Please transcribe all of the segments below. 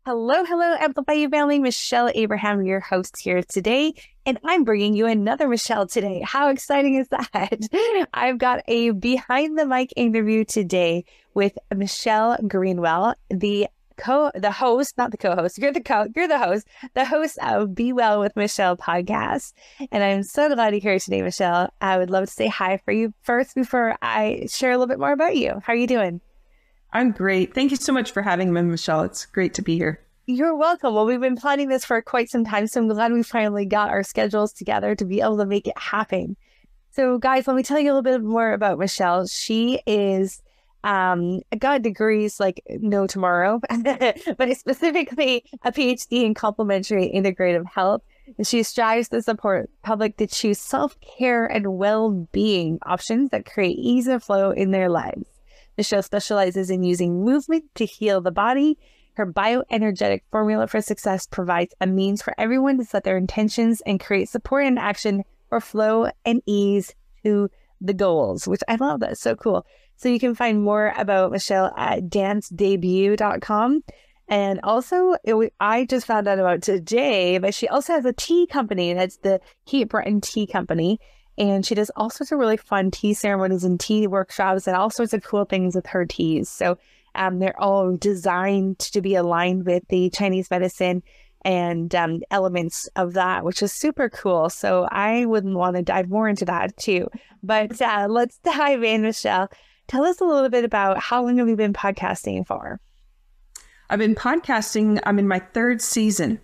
Hello, Amplify family. Michelle Abraham, your host here today, and I'm bringing you another Michelle today. How exciting is that? I've got a behind the mic interview today with Michelle Greenwell, the host, not the co-host. You're the host, the host of Be Well with Michelle podcast. And I'm so glad you're here today, Michelle. I would love to say hi for you first before I share a little bit more about you. How are you doing? I'm great. Thank you so much for having me, Michelle. It's great to be here. You're welcome. Well, we've been planning this for quite some time, so I'm glad we finally got our schedules together to be able to make it happen. So, guys, let me tell you a little bit more about Michelle. She is got degrees like no tomorrow, but specifically a PhD in complementary integrative health. And she strives to support public to choose self-care and well-being options that create ease and flow in their lives. Michelle specializes in using movement to heal the body. Her bioenergetic formula for success provides a means for everyone to set their intentions and create support and action for flow and ease to the goals, which I love. That's so cool. So you can find more about Michelle at dancedebut.com. And also, I just found out about today, but she also has a tea company. That's the Heat Breton Tea Company. And she does all sorts of really fun tea ceremonies and tea workshops and all sorts of cool things with her teas. So they're all designed to be aligned with the Chinese medicine and elements of that, which is super cool. So I would want to dive more into that too. But let's dive in, Michelle. Tell us a little bit about how long have you been podcasting for? I've been podcasting. I'm in my third season.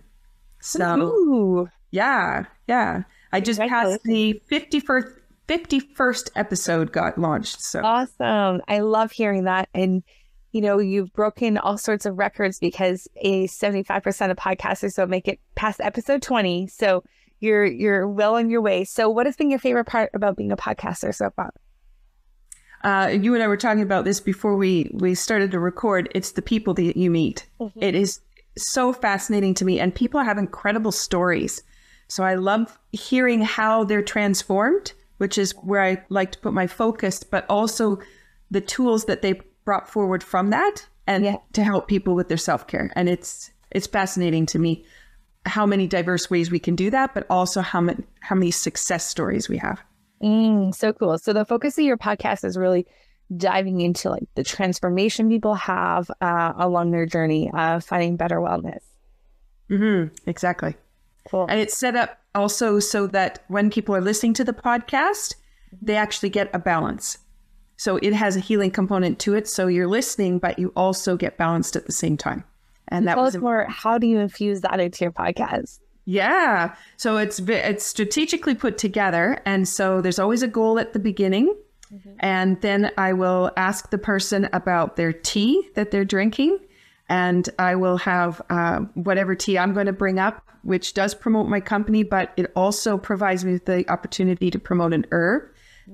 So, ooh. Yeah. I just passed the 51st episode got launched. So awesome. I love hearing that. And, you know, you've broken all sorts of records because 75% of podcasters don't make it past episode 20. So you're well on your way. So what has been your favorite part about being a podcaster so far? You and I were talking about this before we started to record. It's the people that you meet. Mm-hmm. It is so fascinating to me. And people have incredible stories. So I love hearing how they're transformed, which is where I like to put my focus, but also the tools that they brought forward from that and to help people with their self-care. And it's fascinating to me how many diverse ways we can do that, but also how many success stories we have. So cool. So the focus of your podcast is really diving into like the transformation people have along their journey of finding better wellness. Mm-hmm. Exactly. Cool. And it's set up also so that when people are listening to the podcast, they actually get a balance. So it has a healing component to it. So you're listening, but you also get balanced at the same time. And that was more. How do you infuse that into your podcast? Yeah. So it's strategically put together. And so there's always a goal at the beginning. Mm-hmm. And then I will ask the person about their tea that they're drinking. And I will have whatever tea I'm going to bring up, which does promote my company, but it also provides me with the opportunity to promote an herb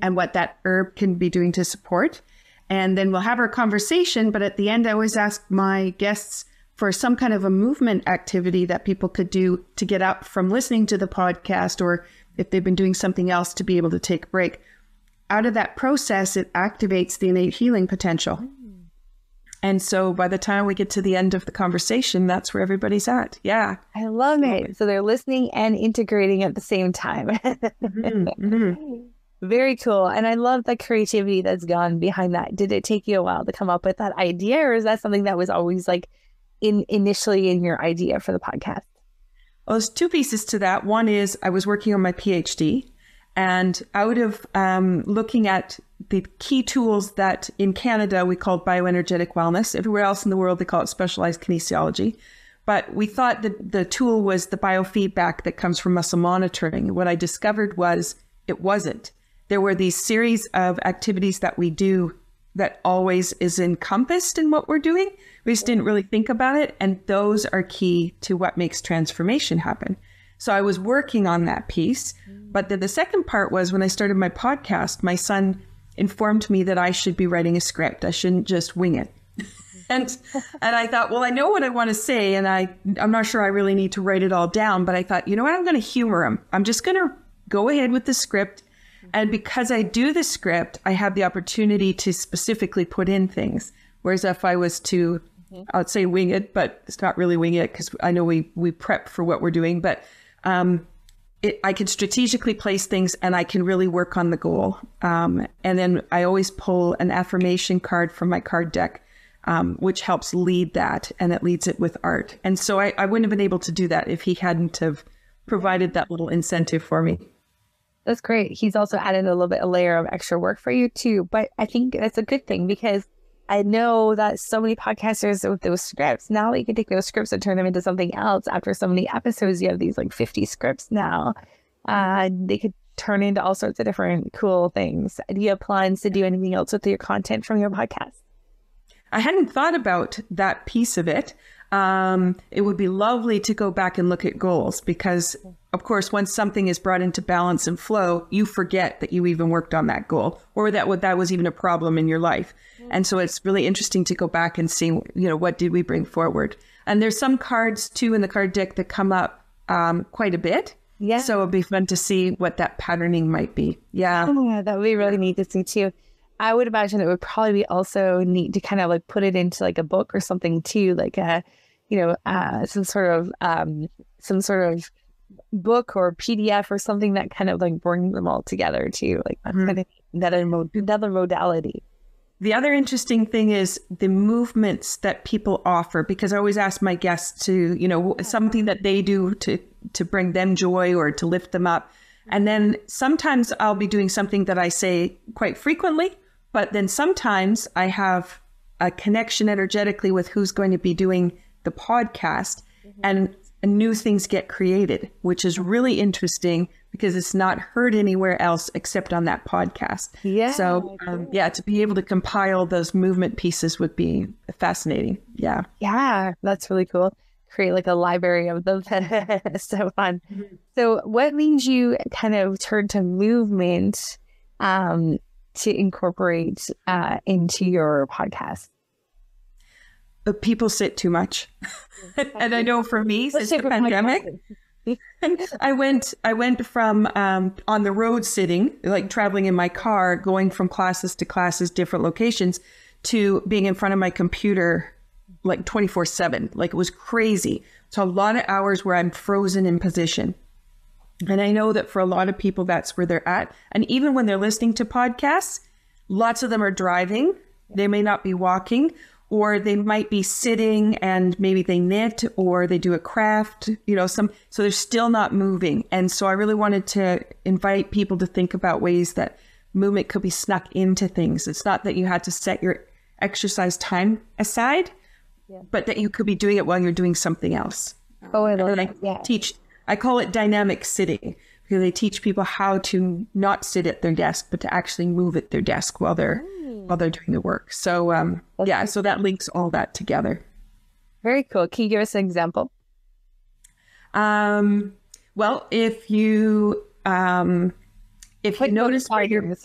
and what that herb can be doing to support. And then we'll have our conversation. But at the end, I always ask my guests for some kind of a movement activity that people could do to get up from listening to the podcast, or if they've been doing something else, to be able to take a break. Out of that process, it activates the innate healing potential. And so by the time we get to the end of the conversation, that's where everybody's at. Yeah. I love it. So they're listening and integrating at the same time. Mm-hmm. Very cool. And I love the creativity that's gone behind that. Did it take you a while to come up with that idea, or is that something that was always like initially in your idea for the podcast? Well, there's two pieces to that. One is I was working on my PhD, and out of looking at the key tools that in Canada we call bioenergetic wellness. Everywhere else in the world, they call it specialized kinesiology. But we thought that the tool was the biofeedback that comes from muscle monitoring. What I discovered was it wasn't. There were these series of activities that we do that always is encompassed in what we're doing. We just didn't really think about it. And those are key to what makes transformation happen. So I was working on that piece. But then the second part was when I started my podcast, my son informed me that I should be writing a script. I shouldn't just wing it. And I thought, well, I know what I want to say, and I'm not sure I really need to write it all down. But I thought, you know what? I'm going to humor him. I'm just going to go ahead with the script. And because I do the script, I have the opportunity to specifically put in things. Whereas if I was to I would say wing it, but it's not really wing it because I know we prep for what we're doing, but I can strategically place things and I can really work on the goal. And then I always pull an affirmation card from my card deck, which helps lead that, and it leads it with art. And so I wouldn't have been able to do that if he hadn't have provided that little incentive for me. That's great. He's also added a layer of extra work for you too. But I think that's a good thing because I know that so many podcasters with those scripts, now you can take those scripts and turn them into something else. After so many episodes, you have these like 50 scripts now. They could turn into all sorts of different cool things. Do you have plans to do anything else with your content from your podcast? I hadn't thought about that piece of it. It would be lovely to go back and look at goals because, of course, once something is brought into balance and flow, you forget that you even worked on that goal or that was even a problem in your life. And so it's really interesting to go back and see, what did we bring forward? And there's some cards too in the card deck that come up quite a bit. Yeah. So it'd be fun to see what that patterning might be. Yeah. Oh, yeah, that would be really neat to see too. I would imagine it would probably be also neat to kind of like put it into like a book or something too, like some sort of book or PDF or something that kind of like brings them all together too, like kind of another modality. The other interesting thing is the movements that people offer, because I always ask my guests to, something that they do to bring them joy or to lift them up. And then sometimes I'll be doing something that I say quite frequently, but then sometimes I have a connection energetically with who's going to be doing the podcast, and new things get created, which is really interesting because it's not heard anywhere else except on that podcast. Yeah. So, to be able to compile those movement pieces would be fascinating. Yeah. Yeah, that's really cool. Create like a library of them. So fun. So what means you kind of turn to movement to incorporate into your podcast? But people sit too much. And I know for me, since the pandemic, I went from on the road sitting, like traveling in my car, going from classes to classes, different locations, to being in front of my computer like 24/7. Like it was crazy. So a lot of hours where I'm frozen in position. And I know that for a lot of people, that's where they're at. And even when they're listening to podcasts, lots of them are driving. They may not be walking, or they might be sitting and maybe they knit or they do a craft, so they're still not moving. And so I really wanted to invite people to think about ways that movement could be snuck into things. It's not that you had to set your exercise time aside, but that you could be doing it while you're doing something else. Oh, I love that. I call it dynamic sitting because they teach people how to not sit at their desk, but to actually move at their desk while they're doing the work. So, so that links all that together. Very cool. Can you give us an example? Well, if you notice where you're,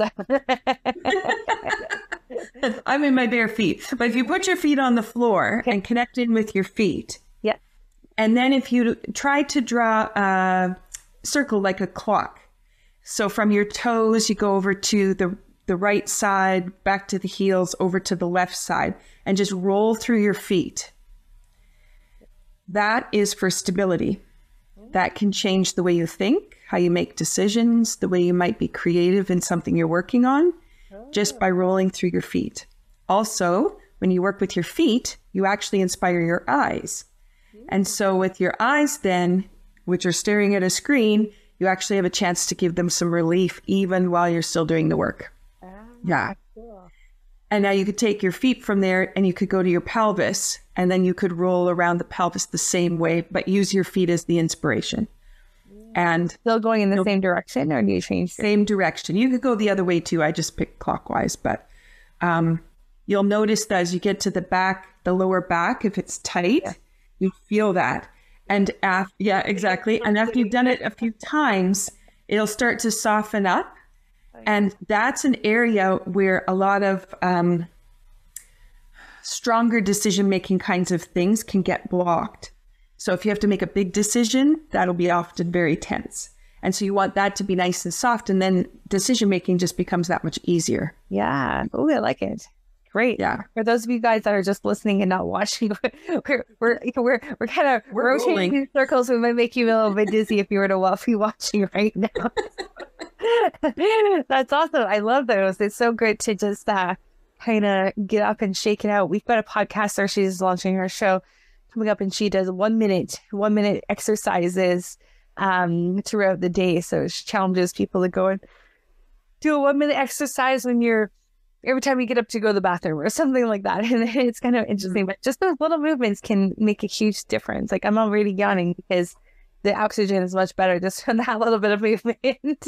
I'm in my bare feet, but if you put your feet on the floor and connect in with your feet, and then if you try to draw a circle like a clock, so from your toes, you go over to the right side, back to the heels, over to the left side, and just roll through your feet. That is for stability. That can change the way you think, how you make decisions, the way you might be creative in something you're working on, just by rolling through your feet. Also, when you work with your feet, you actually inspire your eyes. And so with your eyes then, which are staring at a screen, you actually have a chance to give them some relief even while you're still doing the work. Yeah. Cool. And now you could take your feet from there and you could go to your pelvis, and then you could roll around the pelvis the same way, but use your feet as the inspiration. And still going in the same direction, or do you change? Same direction. You could go the other way too. I just picked clockwise, but you'll notice that as you get to the back, the lower back, if it's tight, you feel that. And exactly. And after you've done it a few times, it'll start to soften up. And that's an area where a lot of stronger decision-making kinds of things can get blocked. So if you have to make a big decision, that'll be often very tense. And so you want that to be nice and soft, and then decision-making just becomes that much easier. Yeah. Oh, I like it. Great. Yeah. For those of you guys that are just listening and not watching, we're kind of rotating in circles. We might make you a little bit dizzy if you were to be watching right now. That's awesome. I love those. It's so good to just kind of get up and shake it out. We've got a podcaster. She's launching her show coming up, and she does 1 minute exercises throughout the day. So she challenges people to go and do a 1 minute exercise every time you get up to go to the bathroom or something like that. And it's kind of interesting, but just those little movements can make a huge difference. Like, I'm already yawning because the oxygen is much better just from that little bit of movement.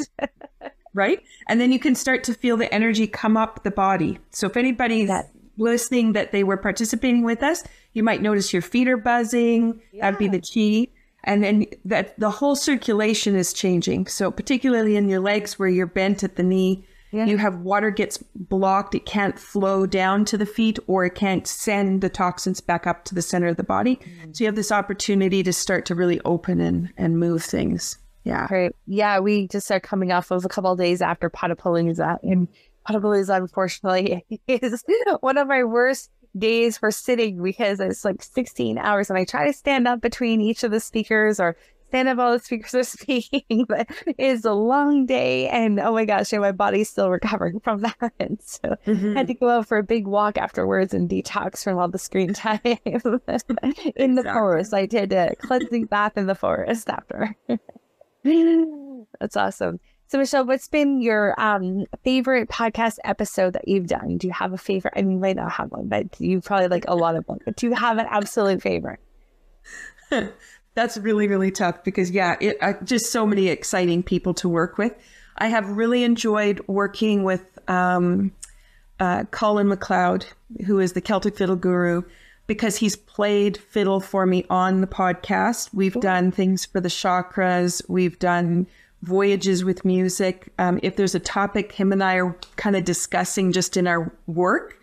Right. And then you can start to feel the energy come up the body. So if anybody's listening that they were participating with us, you might notice your feet are buzzing. Yeah. That'd be the key. And then that the whole circulation is changing. So particularly in your legs where you're bent at the knee, you have water gets blocked. It can't flow down to the feet, or it can't send the toxins back up to the center of the body. Mm-hmm. So you have this opportunity to start to really open and move things. Yeah. Great. Yeah. We just are coming off of a couple of days after Potapalooza. And Potapalooza, unfortunately, is one of my worst days for sitting because it's like 16 hours. And I try to stand up between each of the speakers or stand up while the speakers are speaking, but it's a long day. And oh my gosh, my body's still recovering from that. And so I had to go out for a big walk afterwards and detox from all the screen time in the forest. I did a cleansing bath in the forest after. That's awesome. So Michelle, what's been your favorite podcast episode that you've done? Do you have a favorite? I mean, you might not have one, but you probably like a lot of them. But do you have an absolute favorite? That's really, really tough because, just so many exciting people to work with. I have really enjoyed working with Colin MacLeod, who is the Celtic fiddle guru, because he's played fiddle for me on the podcast. We've done things for the chakras. We've done voyages with music. If there's a topic him and I are kind of discussing just in our work,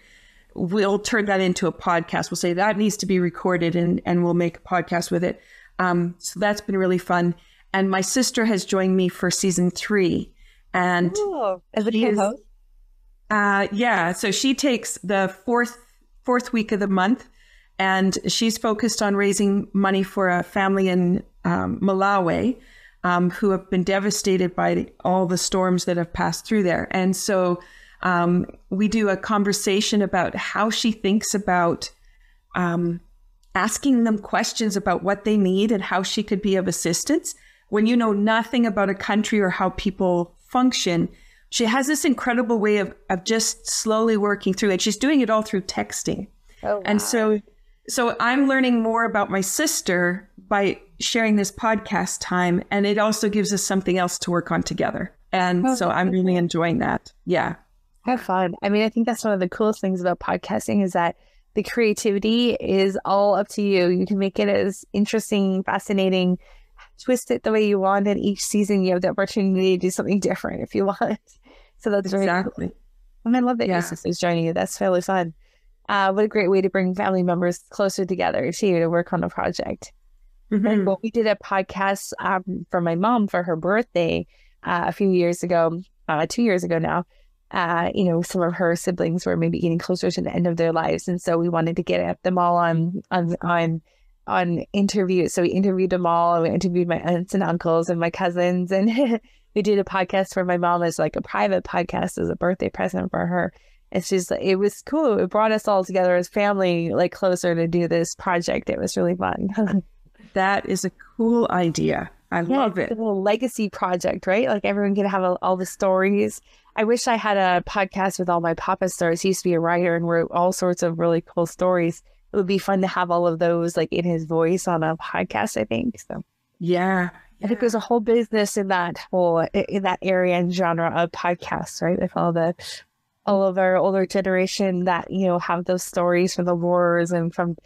we'll turn that into a podcast. We'll say that needs to be recorded and we'll make a podcast with it. So that's been really fun. And my sister has joined me for season 3. And as a co-host? So she takes the fourth week of the month, and she's focused on raising money for a family in Malawi who have been devastated by all the storms that have passed through there. And so we do a conversation about how she thinks about asking them questions about what they need and how she could be of assistance. When you know nothing about a country or how people function, she has this incredible way of just slowly working through it. She's doing it all through texting. Oh, wow. And so I'm learning more about my sister by sharing this podcast time. And it also gives us something else to work on together. And so I'm really enjoying that. Yeah. Have fun. I mean, I think that's one of the coolest things about podcasting is that the creativity is all up to you. You can make it as interesting, fascinating, twist it the way you want. And each season you have the opportunity to do something different if you want. So that's exactly. Really cool. And I love that your sister's joining you. That's fairly fun. What a great way to bring family members closer together to work on a project. Mm-hmm. Well, we did a podcast for my mom for her birthday a few years ago, 2 years ago now. Some of her siblings were maybe getting closer to the end of their lives. And so we wanted to get them all on interviews. So we interviewed them all. We interviewed my aunts and uncles and my cousins. And we did a podcast for my mom as like a private podcast as a birthday present for her. It was cool. It brought us all together as family, like closer to do this project. It was really fun. That is a cool idea. I love it. It's a little legacy project, right? Like everyone can have all the stories. I wish I had a podcast with all my papa stars. He used to be a writer and wrote all sorts of really cool stories. It would be fun to have all of those like in his voice on a podcast, I think. So yeah. I think there's a whole business in that area and genre of podcasts, right? With all of our older generation that, have those stories from the wars and from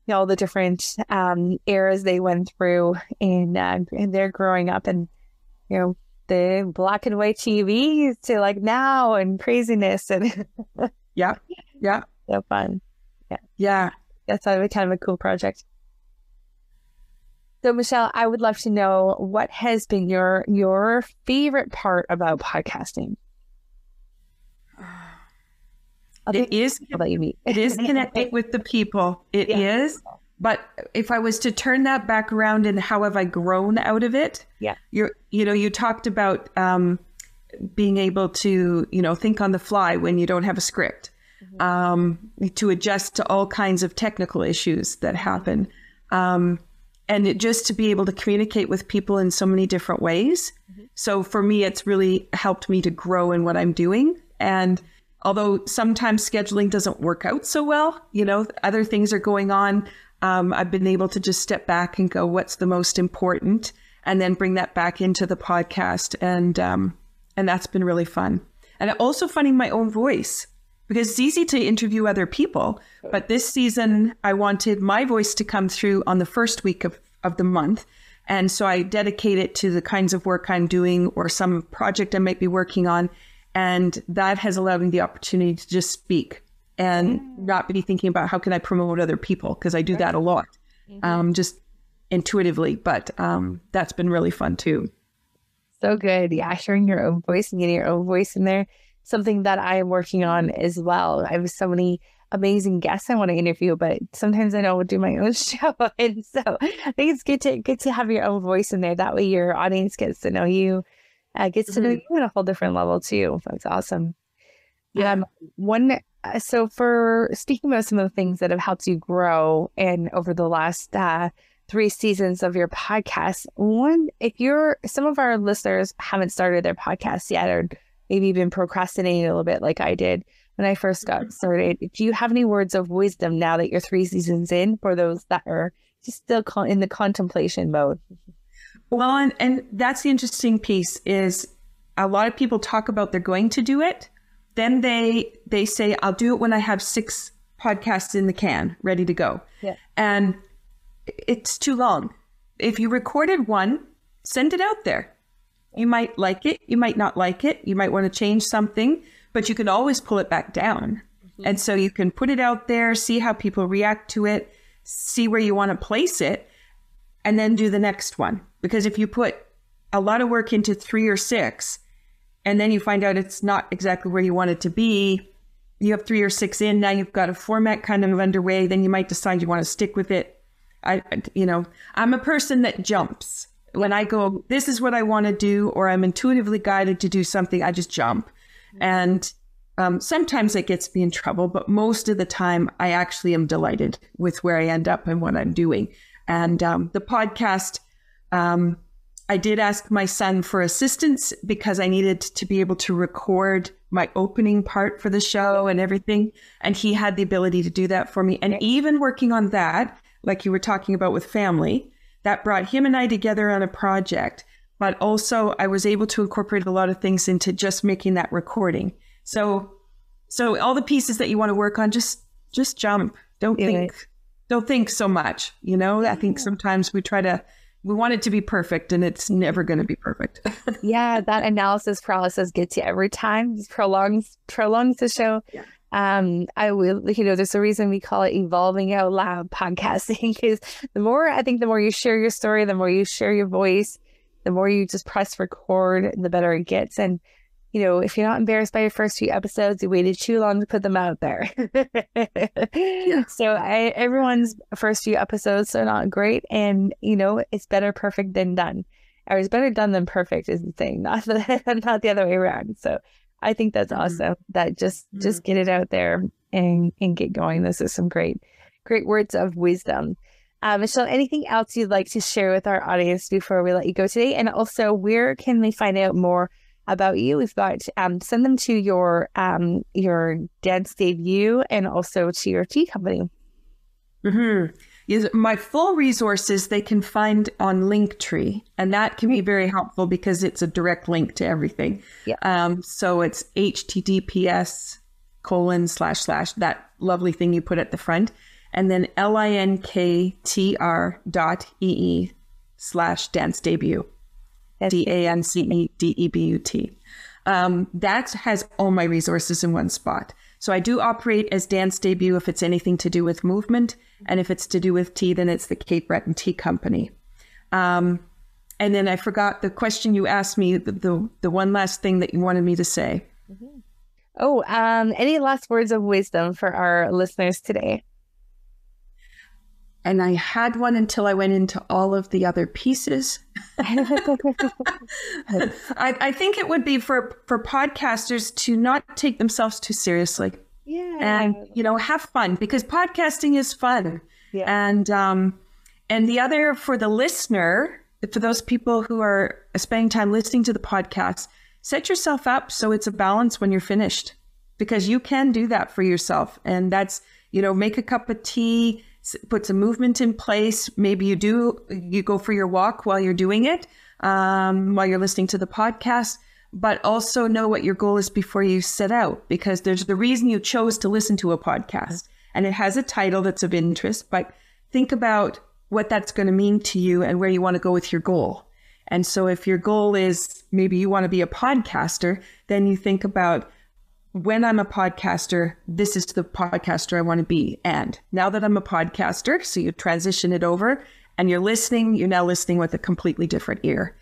all the different eras they went through and they're growing up and, the black and white TV to like now and craziness and yeah. So fun. Yeah. That's kind of a cool project. So Michelle, I would love to know what has been your favorite part about podcasting. It is people that you meet. It is connecting with the people. It is. But if I was to turn that back around and how have I grown out of it? Yeah. You talked about being able to, think on the fly when you don't have a script, to adjust to all kinds of technical issues that happen. And just to be able to communicate with people in so many different ways. So for me, it's really helped me to grow in what I'm doing. And although sometimes scheduling doesn't work out so well, other things are going on. I've been able to just step back and go, what's the most important? And then bring that back into the podcast. And that's been really fun. And also finding my own voice, because it's easy to interview other people. But this season, I wanted my voice to come through on the first week of the month. And so I dedicate it to the kinds of work I'm doing or some project I might be working on. And that has allowed me the opportunity to just speak and not be thinking about how can I promote other people, because I do that a lot, just intuitively. But that's been really fun too. So good. Yeah, sharing your own voice and getting your own voice in there. Something that I am working on as well. I have so many amazing guests I want to interview, but sometimes I don't do my own show. And so I think it's good to have your own voice in there. That way your audience gets to know you, gets to know you on a whole different level too. That's awesome. Yeah. So for speaking about some of the things that have helped you grow and over the last 3 seasons of your podcast, some of our listeners haven't started their podcast yet, or maybe been procrastinating a little bit like I did when I first got started. Do you have any words of wisdom now that you're 3 seasons in for those that are just still in the contemplation mode? Well, and that's the interesting piece is a lot of people talk about they're going to do it. Then they say, I'll do it when I have 6 podcasts in the can ready to go. Yeah. And it's too long. If you recorded one, send it out there. You might like it. You might not like it. You might want to change something, but you can always pull it back down. And so you can put it out there, see how people react to it, see where you want to place it, and then do the next one. Because if you put a lot of work into 3 or 6, and then you find out it's not exactly where you want it to be, you have 3 or 6 in, now you've got a format kind of underway, then you might decide you want to stick with it. I'm a person that jumps. When I go, this is what I want to do, or I'm intuitively guided to do something, I just jump. And sometimes it gets me in trouble, but most of the time I actually am delighted with where I end up and what I'm doing. And the podcast, I did ask my son for assistance because I needed to be able to record my opening part for the show and everything. And he had the ability to do that for me. And even working on that, like you were talking about with family, that brought him and I together on a project. But also I was able to incorporate a lot of things into just making that recording. So all the pieces that you want to work on, just jump. Don't think so much. I think sometimes we want it to be perfect, and it's never going to be perfect. Yeah, that analysis paralysis gets you every time. It prolongs the show. Yeah. There's a reason we call it evolving out loud podcasting, because the more you share your story, the more you share your voice, the more you just press record, the better it gets. And, if you're not embarrassed by your first few episodes, you waited too long to put them out there. Yeah. So everyone's first few episodes are not great. And, it's better perfect than done. Or it's better done than perfect is the thing, not the other way around. So I think that's awesome. That just get it out there and get going. This is some great words of wisdom. Michelle, anything else you'd like to share with our audience before we let you go today? And also, where can they find out more about you? We've got send them to your dance debut and also to your tea company. Yes, my full resources they can find on Linktree, and that can be very helpful because it's a direct link to everything. Yeah. So it's https:// that lovely thing you put at the front, and then linktr.ee/dance debut. DANCEDEBUT. That has all my resources in one spot. So I do operate as Dance Debut if it's anything to do with movement, and if it's to do with tea, then it's the Kate Breton Tea Company. And then I forgot the question you asked me, the one last thing that you wanted me to say. Oh, any last words of wisdom for our listeners today? And I had one until I went into all of the other pieces. I think it would be for podcasters to not take themselves too seriously. Yeah. And, have fun, because podcasting is fun. Yeah. And the other, for the listener, for those people who are spending time listening to the podcast, set yourself up so it's a balance when you're finished, because you can do that for yourself. And that's, make a cup of tea, put some movement in place. Maybe you go for your walk while you're doing it, while you're listening to the podcast, but also know what your goal is before you set out, because there's the reason you chose to listen to a podcast, and it has a title that's of interest, but think about what that's going to mean to you and where you want to go with your goal. And so if your goal is maybe you want to be a podcaster, then you think about, when I'm a podcaster, this is the podcaster I want to be. And now that I'm a podcaster, so you transition it over and you're now listening with a completely different ear.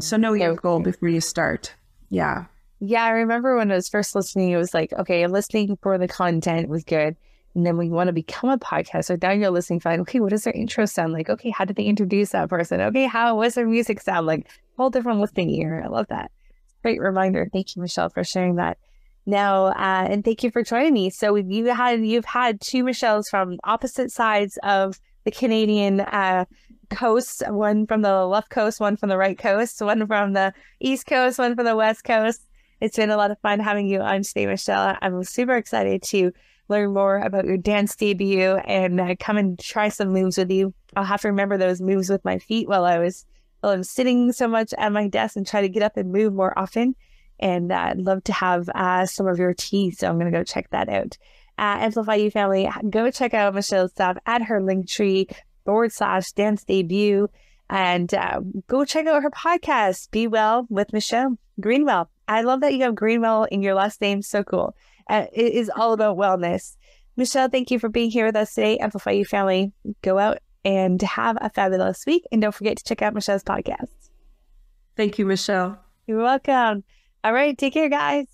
So know your goal before you start. Yeah. Yeah, I remember when I was first listening, it was like, okay, listening for the content was good. And then when you want to become a podcaster, now you're listening for like, okay, what does their intro sound like? Okay, how did they introduce that person? Okay, what's their music sound like? Whole different listening ear. I love that. Great reminder. Thank you, Michelle, for sharing that. Now, and thank you for joining me. So you've had two Michelles from opposite sides of the Canadian coast, one from the left coast, one from the right coast, one from the East Coast, one from the West Coast. It's been a lot of fun having you on today, Michelle. I'm super excited to learn more about your dance debut and come and try some moves with you. I'll have to remember those moves with my feet while I'm sitting so much at my desk, and try to get up and move more often. And I'd love to have some of your tea. So I'm going to go check that out. Amplify You family, go check out Michelle's stuff at her Linktree/dance debut. And go check out her podcast, Be Well with Michelle Greenwell. I love that you have Greenwell in your last name. So cool. It is all about wellness. Michelle, thank you for being here with us today. Amplify You family, go out and have a fabulous week. And don't forget to check out Michelle's podcast. Thank you, Michelle. You're welcome. All right. Take care, guys.